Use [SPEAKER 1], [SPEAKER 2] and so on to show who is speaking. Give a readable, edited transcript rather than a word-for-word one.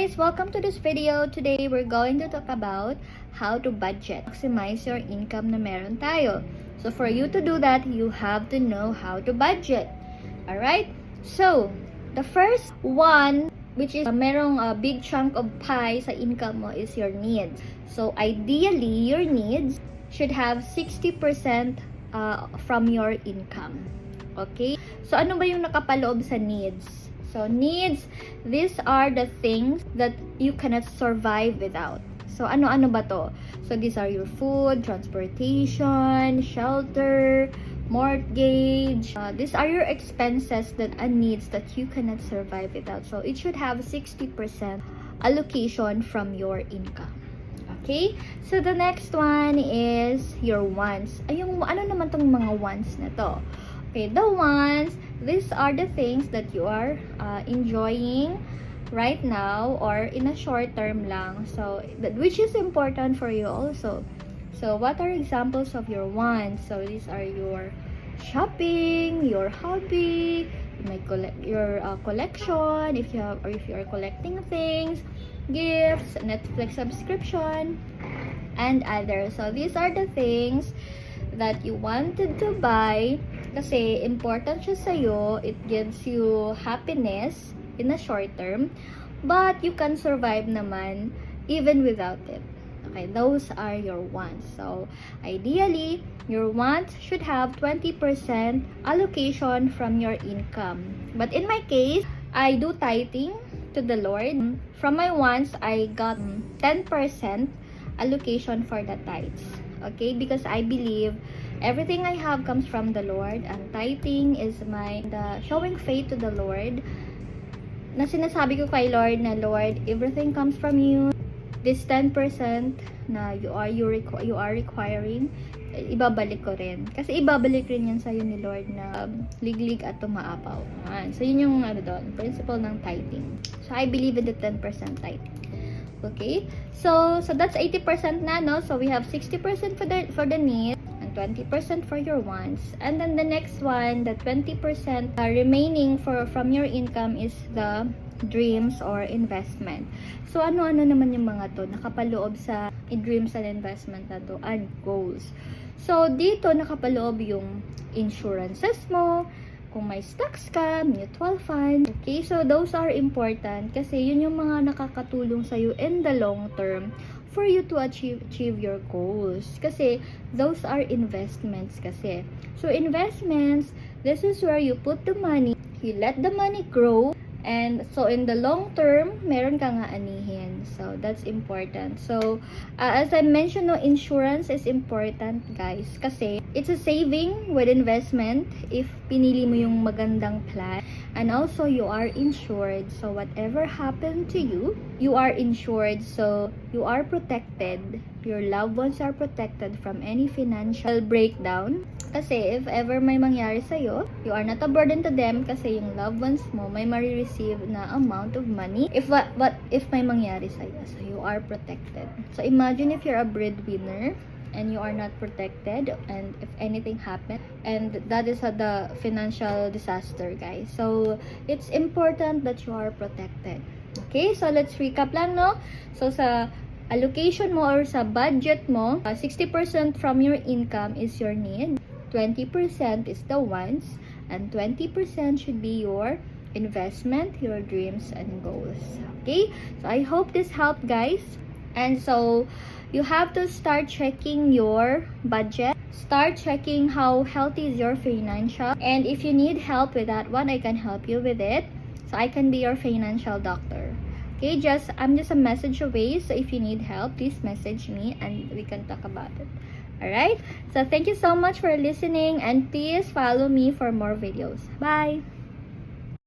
[SPEAKER 1] guys, welcome to this video. Today we're going to talk about how to budget, maximize your income na meron tayo. So for you to do that, you have to know how to budget. Alright? So, the first one, which is merong big chunk of pie sa income mo, is your needs. So ideally, your needs should have 60% from your income. Okay? So ano ba yung nakapaloob sa needs? So needs, these are the things that you cannot survive without. So ano-ano ba to? So these are your food, transportation, shelter, mortgage. These are your expenses that are needs that you cannot survive without. So it should have 60% allocation from your income. Okay? So the next one is your wants. Ay, ano naman tong mga wants na to? Okay, the wants, these are the things that you are enjoying right now or in a short term lang. So, which is important for you also. So, what are examples of your wants? So, these are your shopping, your hobby, your collection, if you are collecting things, gifts, Netflix subscription, and others. So, these are the things that you wanted to buy kasi important siya sa'yo. It gives you happiness in a short term, but you can survive naman even without it. Okay, those are your wants. So, ideally, your wants should have 20% allocation from your income. But in my case, I do tithing to the Lord. From my wants, I got 10% allocation for the tithes. Okay, because I believe everything I have comes from the Lord, and tithing is the showing faith to the Lord. Na sinasabi ko kay Lord na, Lord, everything comes from you. This 10% na you are requiring, ibabalik ko rin. Kasi ibabalik rin yan sa'yo ni Lord na liglig at tumaapaw. So yun yung principle ng tithing. So I believe in the 10% tithing. Okay, so that's 80% na, no? So we have 60% for the need and 20% for your wants. And then the next one, the 20% remaining from your income is the dreams or investment. So ano-ano naman yung mga to nakapaloob sa dreams and investment na to and goals. So dito nakapaloob yung insurances mo, kung may stocks ka, mutual fund. Okay, so those are important kasi yun yung mga nakakatulong sa'yo in the long term for you to achieve your goals. Kasi those are investments kasi. So investments, this is where you put the money, you let the money grow, and so in the long term, meron ka nga anihin. So that's important. So as I mentioned, no, insurance is important, guys, kasi it's a saving with investment if pinili mo yung magandang plan. And also you are insured. So whatever happened to you, you are insured. So you are protected. Your loved ones are protected from any financial breakdown. Kasi if ever may mangyari sa'yo, you are not a burden to them kasi yung loved ones mo may marireceive na amount of money if may mangyari sa'yo. So you are protected. So imagine if you're a breadwinner and you are not protected, and if anything happens, and that is the financial disaster, guys. So it's important that you are protected. Okay, so let's recap lang, no? So sa allocation mo or sa budget mo, 60% from your income is your need, 20% is the wants, and 20% should be your investment, your dreams and goals. Okay, so I hope this helped, guys. And so you have to start checking your budget, start checking how healthy is your financial, and if you need help with that one, I can help you with it. So I can be your financial doctor. Okay, I'm just a message away. So if you need help, please message me and we can talk about it. Alright, so thank you so much for listening, and please follow me for more videos. Bye!